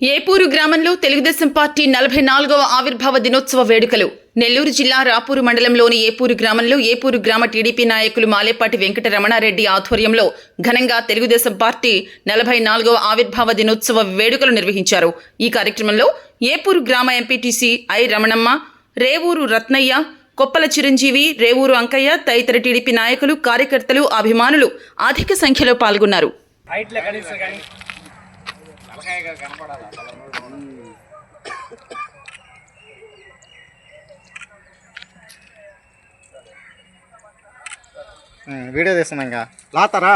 ఏపూరు గ్రామంలో తెలుగుదేశం పార్టీ 44వ ఆవిర్భావ దినోత్సవ వేడుకలు. నెల్లూరు జిల్లా రాపూరు మండలంలోని ఏపూరు గ్రామంలో ఏపూరు గ్రామ టీడీపీ నాయకులు మాలేపాటి వెంకట రమణారెడ్డి ఆధ్వర్యంలో ఘనంగా తెలుగుదేశం పార్టీ 44వ ఆవిర్భావ దినోత్సవ వేడుకలు నిర్వహించారు. ఈ కార్యక్రమంలో ఏపూరు గ్రామ ఎంపీటీసీ ఐ రమణమ్మ, రేవూరు రత్నయ్య, కొప్పల చిరంజీవి, రేవూరు అంకయ్య తదితర టీడీపీ నాయకులు, కార్యకర్తలు, అభిమానులు అధిక సంఖ్యలో పాల్గొన్నారు. వీడియో తీస్తున్నాగా లాతారా